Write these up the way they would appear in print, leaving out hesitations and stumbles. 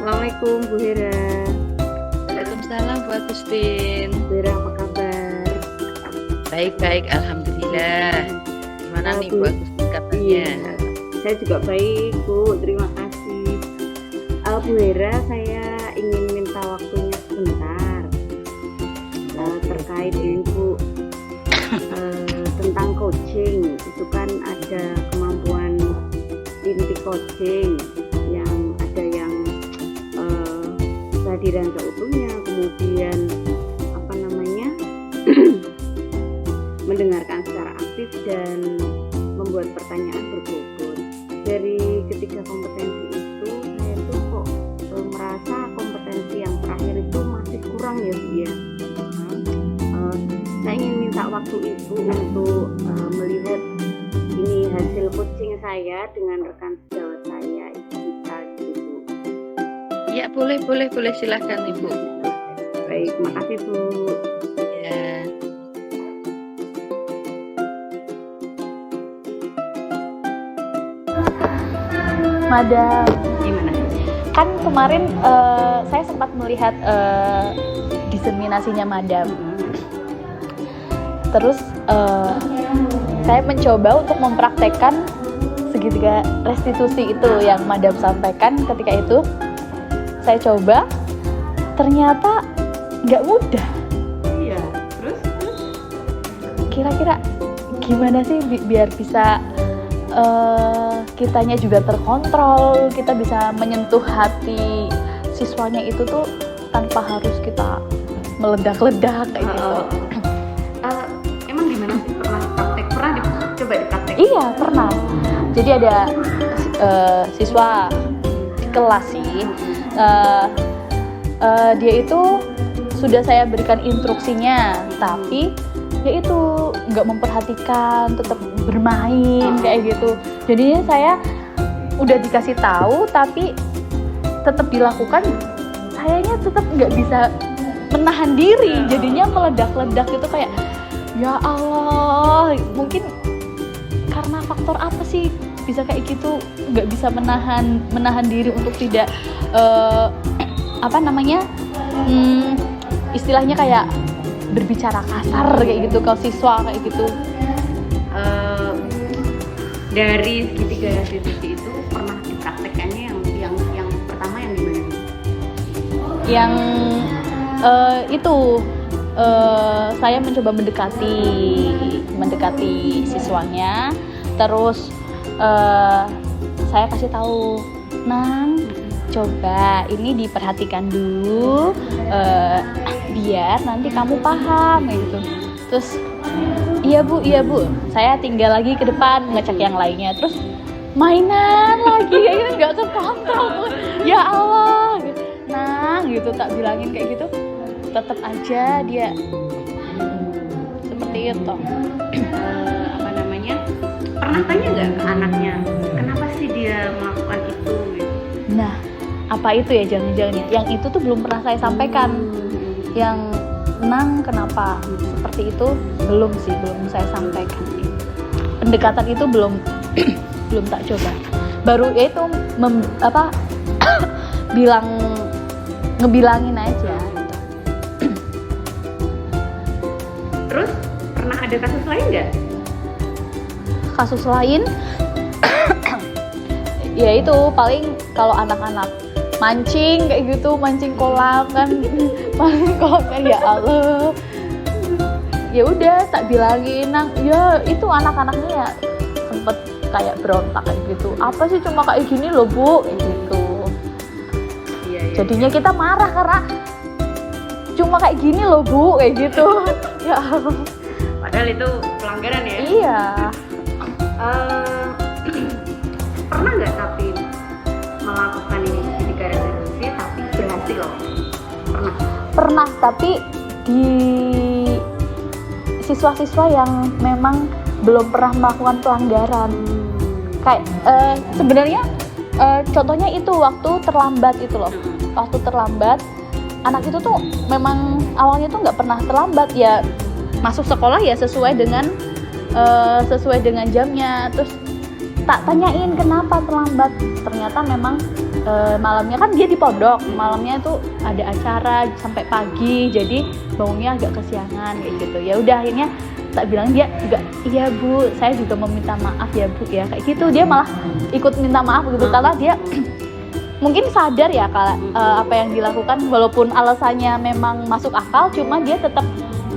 Assalamualaikum Bu Hera. Waalaikumsalam Bu Agustin. Bu Hera apa kabar? Baik-baik, alhamdulillah. Gimana nih Bu Agustin kabarnya? Iya, saya juga baik Bu, terima kasih. Bu Hera, saya ingin minta waktunya sebentar terkait ini Bu, tentang coaching. Itu kan ada kemampuan inti coaching yang ada yang kehadiran seutuhnya, kemudian mendengarkan secara aktif dan membuat pertanyaan berbobot. Dari ketiga kompetensi itu, saya tuh kok merasa kompetensi yang terakhir itu masih kurang ya Bu ya. Saya ingin minta waktu Ibu untuk melihat ini hasil coaching saya dengan rekan sejawat saya, itu bisa gitu. Ya boleh silahkan Ibu. Baik, makasih Bu. Ya. Madam, Gimana? kan kemarin saya sempat melihat diseminasinya Madam. Terus saya mencoba untuk mempraktekkan segitiga restitusi itu yang Madam sampaikan ketika itu. Saya coba, ternyata nggak mudah. Iya, terus? Kira-kira gimana sih biar bisa kitanya juga terkontrol, kita bisa menyentuh hati siswanya itu tuh tanpa harus kita meledak-ledak kayak gitu. Emang gimana sih, pernah praktek? Pernah coba dipraktek? Iya, pernah. Jadi ada siswa di kelas sih, dia itu sudah saya berikan instruksinya, tapi dia itu nggak memperhatikan, tetap bermain kayak gitu. Jadinya saya udah dikasih tahu, tapi tetap dilakukan, sayanya tetap nggak bisa menahan diri, jadinya meledak-ledak gitu kayak, ya Allah, mungkin karena faktor apa sih bisa kayak gitu, nggak bisa menahan diri untuk tidak istilahnya kayak berbicara kasar kayak gitu ke siswa kayak gitu. Dari segitiga restitusi itu pernah dipraktekannya yang pertama yang gimana? Yang saya mencoba mendekati siswanya, terus saya kasih tahu, Nang, coba ini diperhatikan dulu, biar nanti kamu paham gitu. Terus iya bu, saya tinggal lagi ke depan ngecek yang lainnya, terus mainan lagi kayak gitu, nggak kekontrol. Ya Allah, Nang gitu, tak bilangin kayak gitu, tetap aja dia seperti itu. Pernah tanya nggak ke anaknya kenapa sih dia melakukan itu gitu? Nah, apa itu ya jangan-jangan yang itu tuh belum pernah saya sampaikan. Yang Nang kenapa seperti itu belum saya sampaikan. Pendekatan itu belum tak coba. Baru itu ngebilangin aja gitu. Terus pernah ada kasus lain nggak? Kasus lain ya itu paling kalau anak-anak mancing kayak gitu, mancing kolam kan ya Allah, ya udah tak bilangin, Nang, ya itu anak-anaknya ya sempet kayak berontak kayak gitu, apa sih cuma kayak gini loh Bu kayak gitu. Iya. Jadinya kita marah karena cuma kayak gini loh Bu kayak gitu. Ya Allah. Padahal itu pelanggaran ya? Iya. Pernah nggak tapi melakukan ini ketika restitusi tapi berhasil loh? Pernah, tapi di siswa-siswa yang memang belum pernah melakukan pelanggaran. Kayak sebenarnya contohnya itu waktu terlambat itu loh. Waktu terlambat, anak itu tuh memang awalnya tuh nggak pernah terlambat ya, masuk sekolah ya sesuai dengan jamnya. Terus tak tanyain kenapa terlambat, ternyata memang malamnya kan dia di pondok, malamnya tuh ada acara sampai pagi, jadi bangunnya agak kesiangan kayak gitu. Ya udah akhirnya tak bilang, dia juga iya Bu, saya juga meminta maaf ya Bu ya kayak gitu. Dia malah ikut minta maaf gitu karena dia mungkin sadar ya kalau apa yang dilakukan, walaupun alasannya memang masuk akal, cuma dia tetap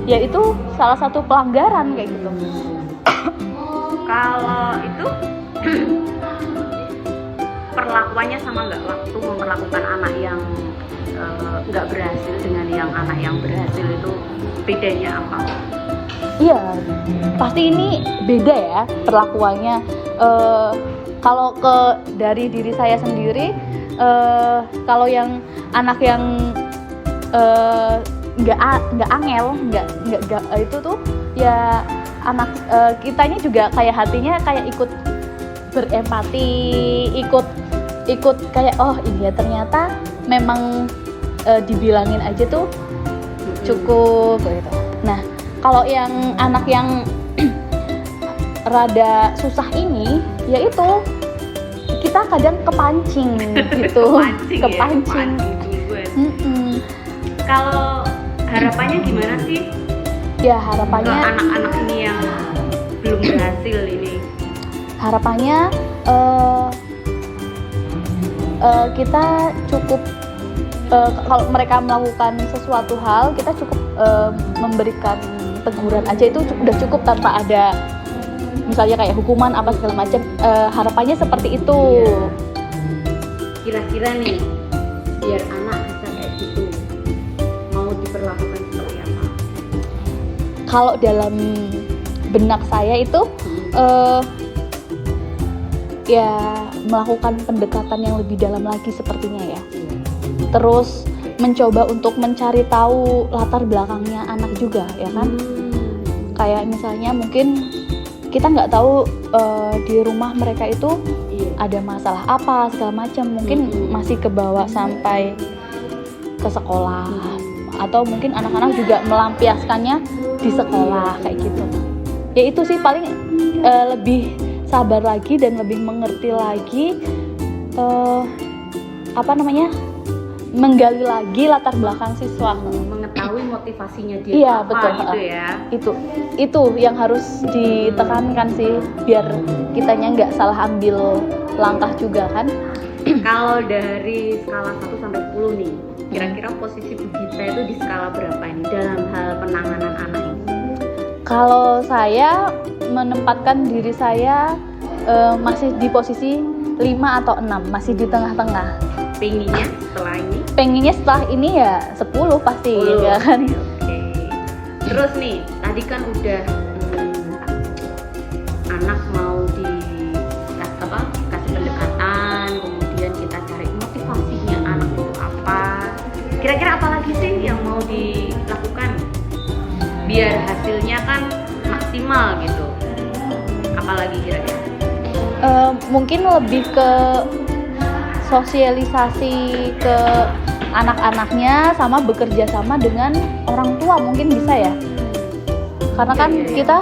ya itu salah satu pelanggaran kayak gitu. Kalau itu perlakuannya sama nggak waktu memperlakukan anak yang nggak berhasil dengan yang anak yang berhasil, itu bedanya apa? Iya, pasti ini beda ya perlakuannya. Kalau dari diri saya sendiri, kalau yang anak yang nggak angel, nggak itu tuh ya anak kitanya juga kayak hatinya kayak ikut berempati, ikut kayak oh iya ternyata memang dibilangin aja tuh cukup gitu. Nah, kalau yang anak yang rada susah ini, yaitu kita kadang kepancing gitu, kepancing. Kalau harapannya gimana sih? Ya harapannya ke anak-anak ini yang belum berhasil ini. Harapannya kita cukup kalau mereka melakukan sesuatu hal, kita cukup memberikan teguran aja, itu udah cukup tanpa ada misalnya kayak hukuman apa segala macam. Harapannya seperti itu. Kira-kira nih biar anak bisa kayak gitu mau diperlakukan seperti apa? Kalau dalam benak saya itu ya melakukan pendekatan yang lebih dalam lagi sepertinya ya. Terus mencoba untuk mencari tahu latar belakangnya anak juga ya kan. Kayak misalnya mungkin kita nggak tahu di rumah mereka itu ada masalah apa segala macam, mungkin masih kebawa sampai ke sekolah, atau mungkin anak-anak juga melampiaskannya di sekolah kayak gitu. Ya itu sih paling lebih sabar lagi dan lebih mengerti lagi menggali lagi latar belakang siswa, mengetahui motivasinya dia. Iya, apa betul. Gitu ya. Itu yang harus ditekankan sih, biar kitanya nggak salah ambil langkah juga kan. Kalau dari skala 1 sampai 10 nih, kira-kira posisi Bu Gita itu di skala berapa ini dalam hal penanganan anak ini? Kalau saya menempatkan diri saya masih di posisi 5 atau 6, masih di tengah-tengah. Pengennya setelah ini ya 10 pasti 10. Ya kan. Oke. Terus nih, tadi kan udah anak mau kasih pendekatan, kemudian kita cari motivasinya anak itu apa. Kira-kira apa lagi sih yang mau dilakukan biar hasilnya kan maksimal gitu? Apalagi kira-kira? Mungkin lebih ke sosialisasi ke anak-anaknya, sama bekerja sama dengan orang tua mungkin bisa ya. Karena kan kita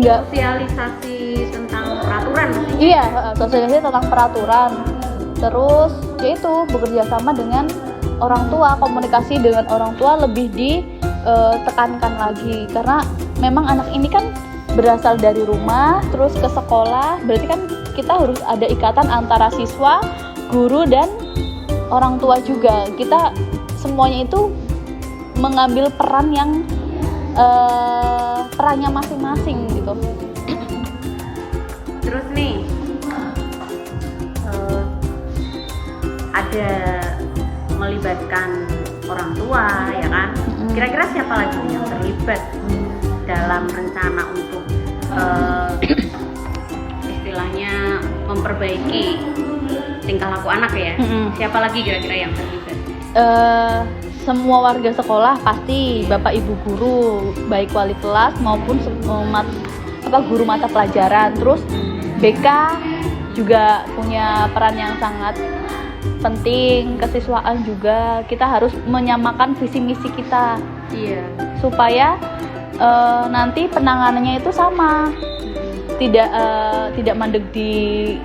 nggak sosialisasi tentang peraturan. Iya, sosialisasi tentang peraturan. Terus yaitu bekerja sama dengan orang tua, komunikasi dengan orang tua lebih ditekankan lagi, karena memang anak ini kan berasal dari rumah terus ke sekolah, berarti kan kita harus ada ikatan antara siswa, guru, dan orang tua juga. Kita semuanya itu mengambil peran yang perannya masing-masing gitu. Terus nih ada melibatkan orang tua ya kan. Kira-kira siapa lagi yang terlibat dalam rencana untuk istilahnya memperbaiki tingkah laku anak ya? Siapa lagi kira-kira yang terlibat? Semua warga sekolah pasti, bapak ibu guru, baik wali kelas maupun guru mata pelajaran. Terus BK juga punya peran yang sangat penting, kesiswaan juga. Kita harus menyamakan visi misi kita. Iya. Supaya nanti penanganannya itu sama. tidak mandek di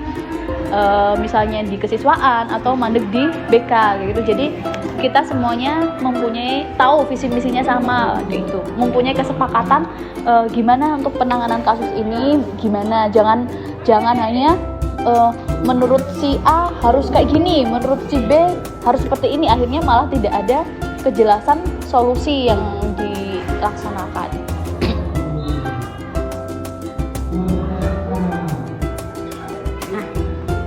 misalnya di kesiswaan atau mandek di BK kayak gitu. Jadi kita semuanya mempunyai tahu visi misinya sama gitu, mempunyai kesepakatan gimana untuk penanganan kasus ini, gimana jangan hanya menurut si A harus kayak gini, menurut si B harus seperti ini, akhirnya malah tidak ada kejelasan solusi yang dilaksanakan. Nah,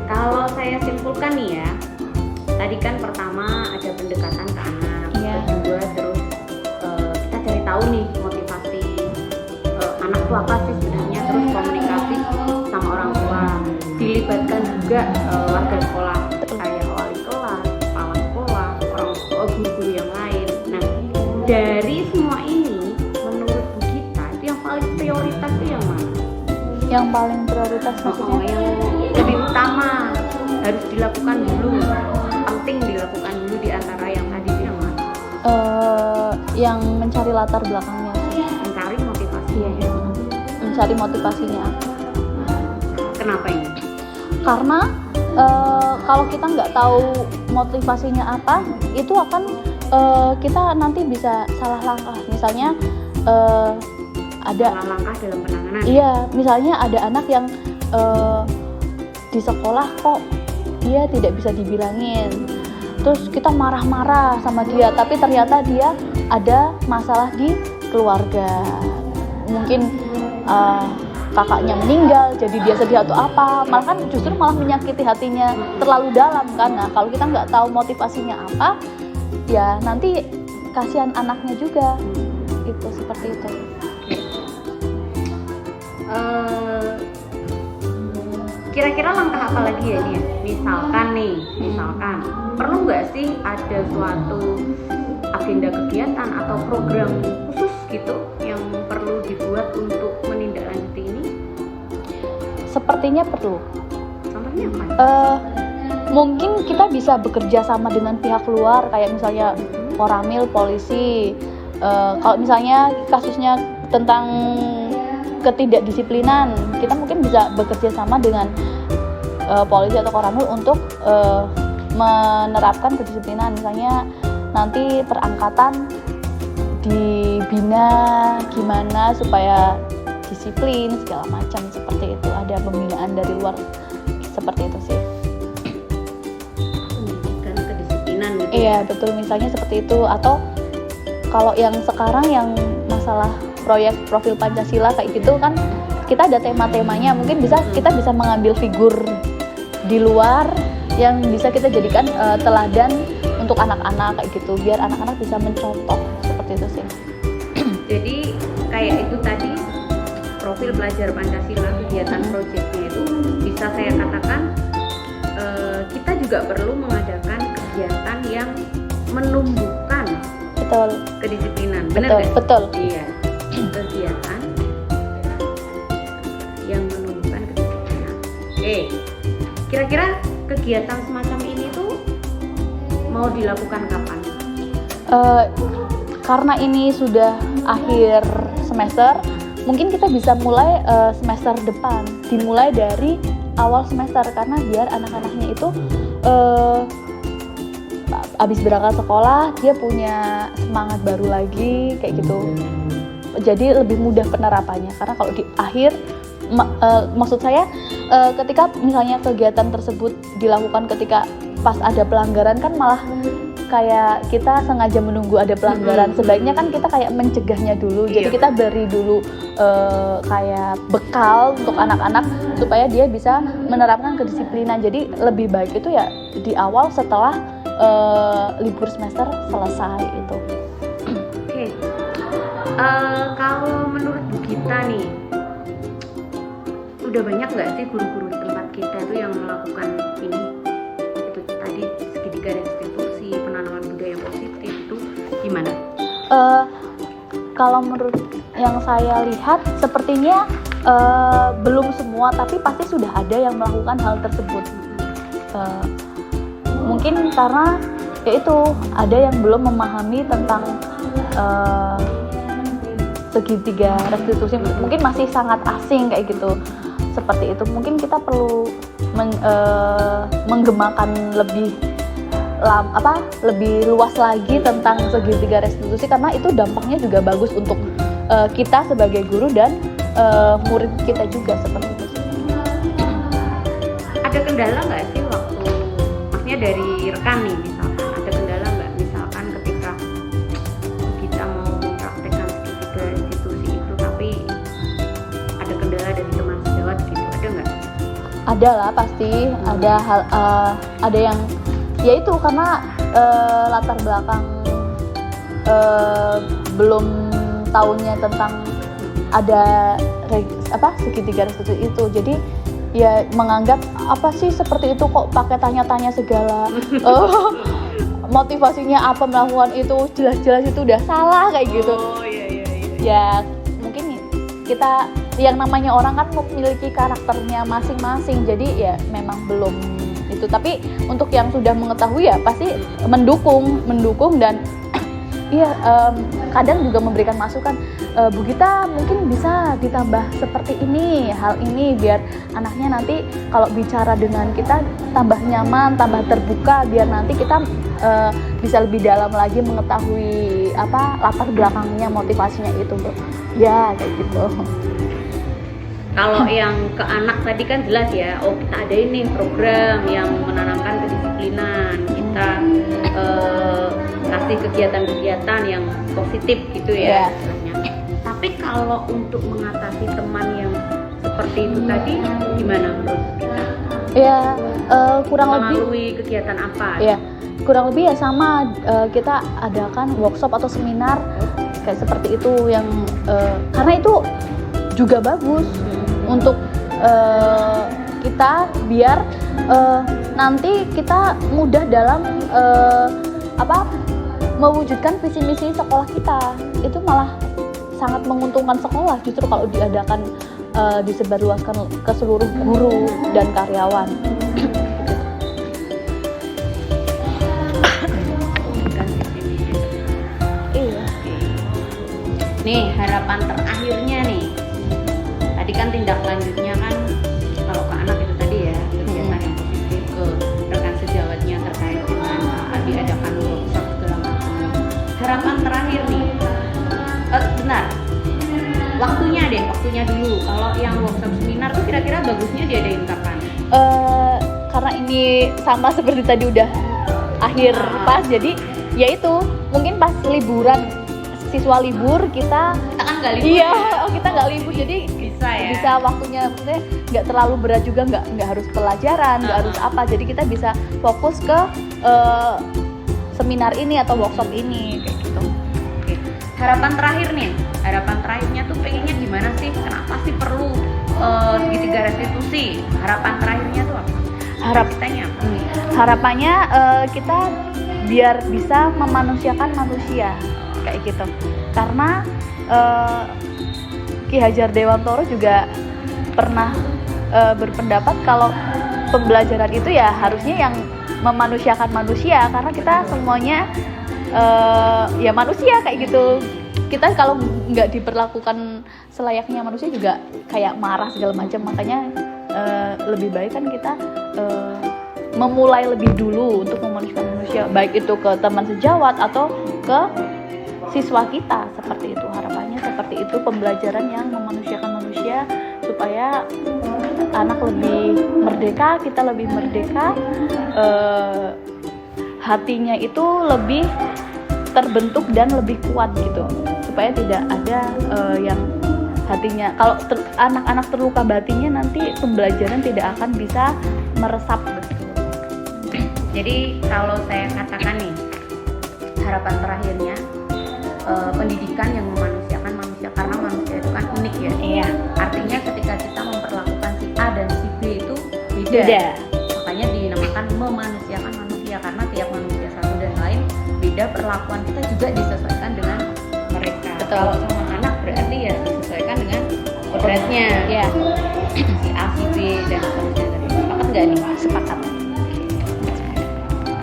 kalau saya simpulkan nih ya, tadi kan pertama ada pendekatan ke anak, Iya. kedua terus kita cari tahu nih motivasi anak tuh apa sih sebenarnya, terus komunikasi sama orang tua, dilibatkan juga warga sekolah kayak wali kelas, kepala sekolah, orang tua, guru-guru yang lain. Nah, dari semua ini menurut Bu Gita itu yang paling prioritas itu yang mana? Yang paling prioritas maksudnya? Yang lebih utama harus dilakukan dulu, penting dilakukan dulu di antara yang tadi itu yang mana? Yang mencari latar belakangnya, Mencari motivasi. iya, mencari motivasinya. Kenapa ini? Karena kalau kita nggak tahu motivasinya apa, itu akan kita nanti bisa salah langkah. Misalnya ada Salah langkah dalam penanganan. iya, misalnya ada anak yang di sekolah kok dia tidak bisa dibilangin, terus kita marah-marah sama dia, tapi ternyata dia ada masalah di keluarga, mungkin kakaknya meninggal jadi dia sedih atau apa, malah kan justru malah menyakiti hatinya terlalu dalam kan. Nah, kalau kita nggak tahu motivasinya apa, ya nanti kasihan anaknya juga. Itu seperti itu. Kira-kira langkah apa lagi ya ini ya? Misalkan perlu nggak sih ada suatu agenda kegiatan atau program khusus gitu yang perlu dibuat untuk menindaklanjuti ini? Sepertinya perlu. Contohnya apa? Mungkin kita bisa bekerja sama dengan pihak luar, kayak misalnya Koramil, polisi. Kalau misalnya kasusnya tentang ketidakdisiplinan, kita mungkin bisa bekerja sama dengan polisi atau Koramil untuk menerapkan kedisiplinan. Misalnya nanti perangkatan dibina gimana supaya disiplin segala macam, seperti itu. Ada pembinaan dari luar seperti itu sih. Pendidikan kedisiplinan gitu. Iya betul, misalnya seperti itu. Atau kalau yang sekarang yang masalah proyek profil Pancasila kayak gitu kan, kita ada tema-temanya, mungkin kita bisa mengambil figur di luar yang bisa kita jadikan teladan untuk anak-anak kayak gitu, biar anak-anak bisa mencontoh, seperti itu sih. Jadi kayak itu tadi, profil pelajar Pancasila, kegiatan proyeknya itu bisa saya katakan kita juga perlu mengadakan kegiatan yang menumbuhkan Betul. kedisiplinan. Benar Betul, nggak? betul. Iya, kegiatan yang menumbuhkan kedisiplinan. Oke, kira-kira kegiatan semacam ini tuh mau dilakukan kapan? Karena ini sudah akhir semester, mungkin kita bisa mulai semester depan, dimulai dari awal semester, karena biar anak-anaknya itu habis berangkat sekolah dia punya semangat baru lagi kayak gitu. Jadi lebih mudah penerapannya, karena kalau di akhir maksud saya ketika misalnya kegiatan tersebut dilakukan ketika pas ada pelanggaran, kan malah kayak kita sengaja menunggu ada pelanggaran. Sebaiknya kan kita kayak mencegahnya dulu. Jadi kita beri dulu kayak bekal untuk anak-anak supaya dia bisa menerapkan kedisiplinan. Jadi lebih baik itu ya di awal setelah libur semester selesai itu. Oke. Kalau menurut Bu Gita nih, udah banyak nggak sih guru-guru di tempat kita itu yang melakukan ini? Itu tadi segitiga restitusi, penanaman budaya positif, itu gimana? Kalau menurut yang saya lihat sepertinya belum semua, tapi pasti sudah ada yang melakukan hal tersebut. Mungkin karena yaitu ada yang belum memahami tentang segitiga restitusi, mungkin masih sangat asing kayak gitu. seperti itu. Mungkin kita perlu menggemakan lebih luas lagi tentang segitiga restitusi, karena itu dampaknya juga bagus untuk kita sebagai guru dan murid kita juga seperti itu. Ada kendala nggak sih waktu, maksudnya dari rekan nih misalkan, ada kendala nggak misalkan ketika kita mau mempraktekkan segitiga restitusi itu tapi ada kendala dari teman sejawat gitu, ada nggak? Ada lah pasti, ada yang yaitu karena latar belakang belum tahunya tentang ada segitiga restitusi itu, jadi ya menganggap apa sih seperti itu, kok pakai tanya-tanya segala, motivasinya apa melakukan itu, jelas-jelas itu udah salah kayak gitu. Ya mungkin kita yang namanya orang kan memiliki karakternya masing-masing, jadi ya memang belum itu, tapi untuk yang sudah mengetahui ya pasti mendukung dan iya, kadang juga memberikan masukan, Bu Gita mungkin bisa ditambah seperti ini, hal ini biar anaknya nanti kalau bicara dengan kita tambah nyaman, tambah terbuka, biar nanti kita bisa lebih dalam lagi mengetahui latar belakangnya, motivasinya itu, Bu. Ya kayak gitu. Kalau yang ke anak tadi kan jelas ya, kita ada ini program yang menanamkan kedisiplinan, kita kasih kegiatan-kegiatan yang positif gitu ya. Tapi kalau untuk mengatasi teman yang seperti itu tadi gimana menurut kita? Ya kurang lebih melalui kegiatan apa? Ya kurang lebih ya sama, kita adakan workshop atau seminar kayak seperti itu yang karena itu juga bagus untuk kita biar nanti kita mudah dalam mewujudkan visi misi sekolah kita. Itu malah sangat menguntungkan sekolah justru kalau diadakan disebarluaskan ke seluruh guru dan karyawan. Iya. Nih harapan terakhirnya nih. Tadi kan tindak lanjutnya kan kalau ke anak itu tadi ya, kegiatan yang positif, ke rekan sejawatnya terkait dengan diadakan workshop segala macam. Harapan terakhir nih, benar, waktunya dulu. Kalau yang workshop seminar tuh kira-kira bagusnya diadain kapan? Karena ini sama seperti tadi udah akhir pas, jadi ya itu mungkin pas liburan, siswa libur kita kan nggak libur. Iya, kita nggak libur, jadi bisa waktunya maksudnya nggak terlalu berat juga, nggak harus pelajaran, nggak harus apa, jadi kita bisa fokus ke seminar ini atau workshop ini kayak gitu. Oke. Harapan terakhirnya tuh pengennya gimana sih? Kenapa sih perlu segitiga restitusi? Harapan terakhirnya tuh apa? Harapannya kita biar bisa memanusiakan manusia kayak gitu, karena Ki Hajar Dewantoro juga pernah berpendapat kalau pembelajaran itu ya harusnya yang memanusiakan manusia, karena kita semuanya ya manusia kayak gitu. Kita kalau nggak diperlakukan selayaknya manusia juga kayak marah segala macam, makanya lebih baik kan kita memulai lebih dulu untuk memanusiakan manusia, baik itu ke teman sejawat atau ke siswa kita, seperti itu. Harapannya seperti itu, pembelajaran yang memanusiakan manusia supaya anak lebih merdeka, kita lebih merdeka, hatinya itu lebih terbentuk dan lebih kuat gitu, supaya tidak ada yang hatinya, kalau anak-anak terluka batinnya nanti pembelajaran tidak akan bisa meresap. Jadi kalau saya katakan nih, harapan terakhirnya pendidikan yang memanusiakan manusia, karena manusia itu kan unik ya. Iya. Artinya ketika kita memperlakukan si A dan si B itu beda. Makanya dinamakan memanusiakan manusia, karena tiap manusia satu dan lain beda, perlakuan kita juga disesuaikan dengan mereka. Betul. Kalau sama anak berarti ya disesuaikan dengan kodratnya. Iya. Si A, si B dan seterusnya. Sepakat nggak nih? Sepakat.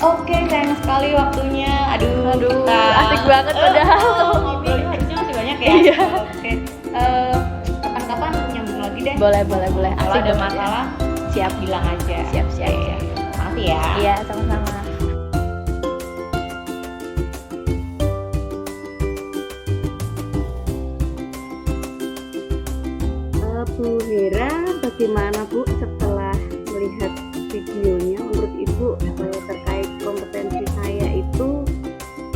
Oke, sayang sekali waktunya. Aduh, kita asik banget padahal. ngobrolnya harusnya masih banyak ya. Iya. Oke. Kapan-kapan nyambung lagi deh. Boleh. Kalau Asik ada banget ya. masalah siap bilang aja. Siap. Oke. Makasih ya. Iya, sama-sama. Bu Hera, bagaimana Bu setelah melihat videonya? Menurut Ibu terkait kompetensi saya itu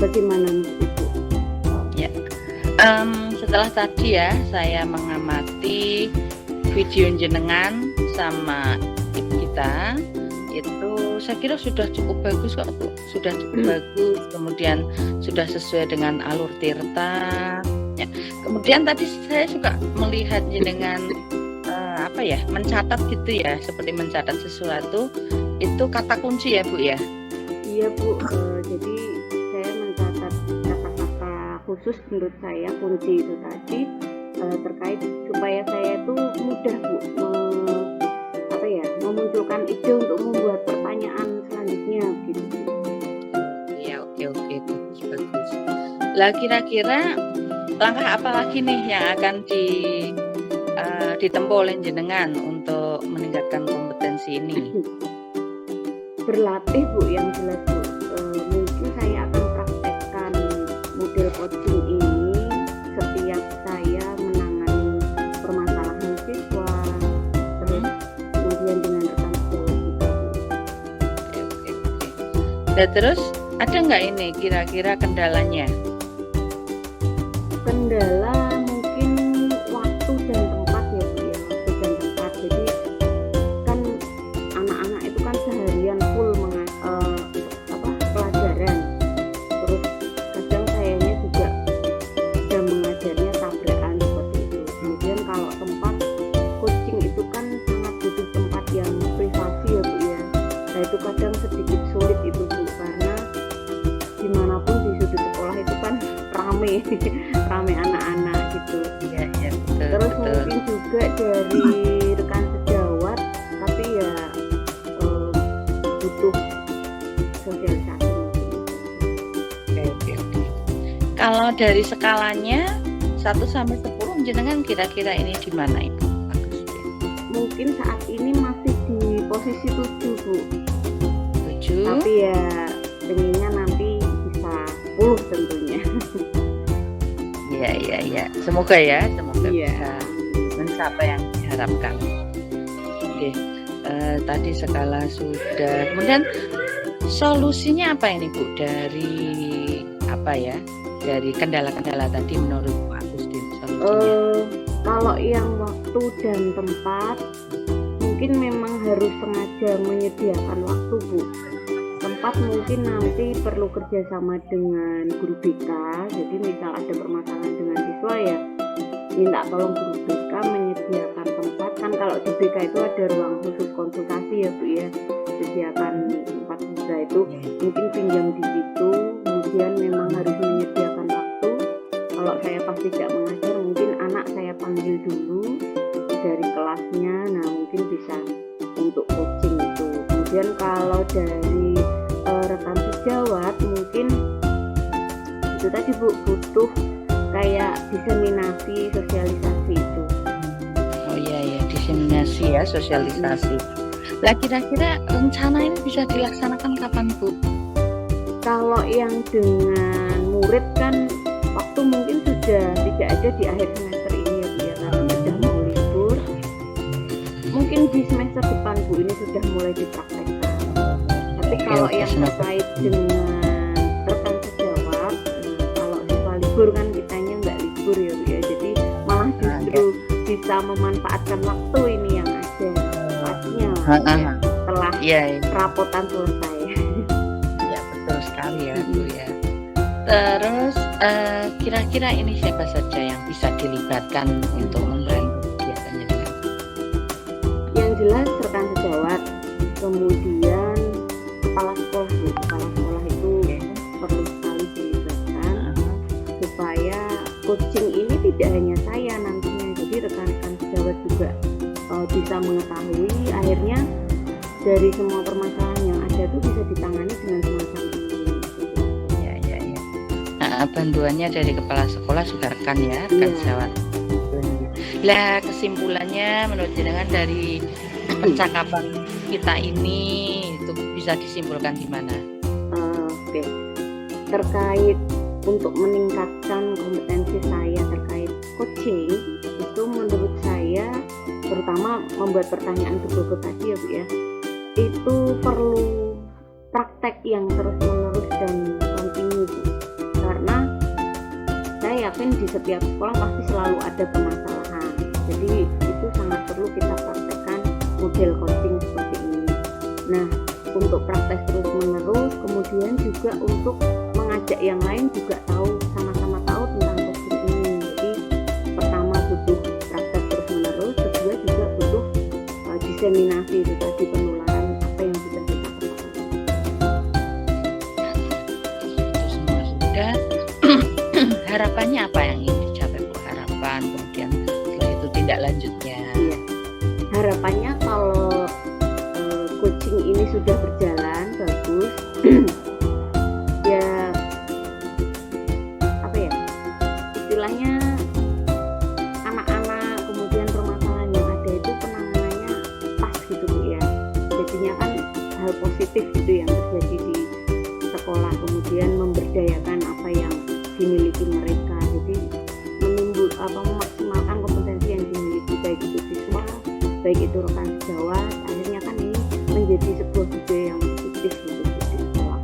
bagaimana menurut Ibu? Ya. Setelah tadi ya saya mengamati video jenengan sama kita, itu saya kira sudah cukup bagus kok Bu. Sudah cukup bagus, kemudian sudah sesuai dengan alur Tirta. Ya. Kemudian tadi saya juga melihat jenengan mencatat gitu ya, seperti mencatat sesuatu, itu kata kunci ya Bu ya. Iya Bu, jadi saya mencatat kata-kata khusus menurut saya kunci itu tadi terkait supaya saya itu mudah Bu memunculkan ide untuk membuat pertanyaan selanjutnya gitu. Iya, oke, bagus. Lah kira-kira langkah apa lagi nih yang akan ditempuh oleh jenengan untuk meningkatkan kompetensi ini? Berlatih Bu, yang jelas Bu. Mungkin saya akan praktekkan model coaching ini setiap saya menangani permasalahan siswa, kemudian dengan rekan sejawat juga Bu. Oke. Nah, terus ada nggak ini kira-kira kendalanya? Kendala mungkin waktu dan tempat ya Bu ya, waktu dan tempat. Jadi kan anak-anak itu kan seharian full pelajaran, terus kadang sayanya juga jam mengajarnya tabrakan seperti itu. Kemudian kalau tempat coaching itu kan sangat butuh tempat yang privasi ya Bu ya. Nah itu kadang sedikit sulit itu Bu, karena dimanapun di sudut sekolah itu kan rame anak-anak gitu. Iya, betul. Terus betul. mungkin juga dari rekan sejawat, tapi ya butuh sosialisasi. Oke. Kalau dari skalanya 1 sampai 10 jenengan kira-kira ini di mana Ibu? Bagus. Mungkin saat ini masih di posisi 7 Bu. 7. Tapi ya pengennya nanti bisa 10 tentunya. Iya. Semoga Iya. bisa mencapai yang diharapkan. Oke. Tadi skala sudah. Kemudian solusinya apa ini Bu dari kendala-kendala tadi menurut Pak Agustin solusinya? Kalau yang waktu dan tempat mungkin memang harus sengaja menyediakan waktu Bu. Tempat mungkin nanti perlu kerjasama dengan guru BK. Jadi misal ada permasalahan dengan siswa ya minta tolong guru BK menyediakan tempat. Kan kalau di BK itu ada ruang khusus konsultasi ya Bu ya, sediakan tempat juga itu mungkin pinjam di situ. Kemudian memang harus menyediakan waktu. Kalau saya pas tidak mengajar mungkin anak saya panggil dulu dari kelasnya, nah mungkin bisa untuk coaching itu. Kemudian kalau dari rekan sejawat mungkin itu tadi Bu, butuh kayak diseminasi sosialisasi itu. Oh iya, diseminasi ya, sosialisasi. Lah kira-kira rencana ini bisa dilaksanakan kapan Bu? Kalau yang dengan murid kan waktu mungkin sudah tidak ada di akhir semester ini ya Bu ya, karena sudah mau libur. Mungkin di semester depan Bu ini sudah mulai dipraktekkan. Tapi kalau yang terkait dengan rekan sejawat, kalau siswa libur kan kitanya nggak libur ya Bu ya, jadi malah justru bisa memanfaatkan waktu ini yang ada pastinya setelah rapotan selesai. Ya betul sekali ya Bu ya. Terus kira-kira ini siapa saja yang bisa dilibatkan untuk membantu kegiatannya dengan? Yang jelas rekan sejawat, kemudian kepala sekolah Bu. Kepala sekolah itu perlu sekali dilibatkan supaya coaching ini tidak hanya saya nantinya, jadi rekan-rekan sejawat juga bisa mengetahui, akhirnya dari semua permasalahan yang ada itu bisa ditangani dengan semacam ini. Nah, bantuannya dari kepala sekolah juga rekan ya, rekan sejawat. Lah kesimpulannya menurut jenengan dari percakapan kita ini itu bisa disimpulkan di mana? Oke. Terkait untuk meningkatkan kompetensi saya terkait coaching, itu menurut saya terutama membuat pertanyaan berbobot tadi ya Bu ya, itu perlu praktek yang terus-menerus dan kontinu Bu. Karena saya yakin di setiap sekolah pasti selalu ada permasalahan. Jadi itu sangat perlu kita praktekkan model coaching seperti ini. Nah, untuk praktek terus-menerus, kemudian juga untuk mengajak yang lain juga tahu, sama-sama tahu tentang coaching ini. Jadi pertama butuh praktek terus-menerus, kedua juga butuh diseminasi itu tadi, penularan apa yang sudah kita ketahui. Itu semua sudah. Harapannya apa yang ingin dicapai Bu? Harapan, kemudian setelah itu tindak lanjutnya. Iya. Harapannya kalau coaching ini sudah berjalan bagus, ya apa ya istilahnya, anak-anak kemudian permasalahan yang ada itu penanganannya pas gitu Bu ya. Jadinya kan hal positif gitu yang terjadi di sekolah, kemudian memberdayakan apa yang dimiliki mereka. Jadi memaksimalkan kompetensi yang dimiliki baik itu siswa, baik itu rekan sejawat. Akhirnya kan ini menjadi sebuah budaya yang positif gitu di sekolah.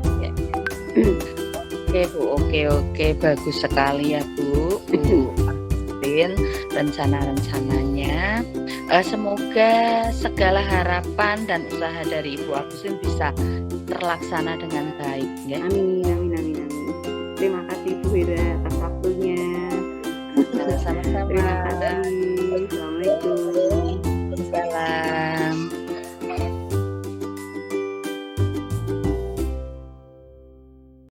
Oke Bu, oke, bagus sekali ya Bu. Rencana-rencananya. Semoga segala harapan dan usaha dari Ibu Agustin bisa terlaksana dengan baik ya. Amin. Terima kasih.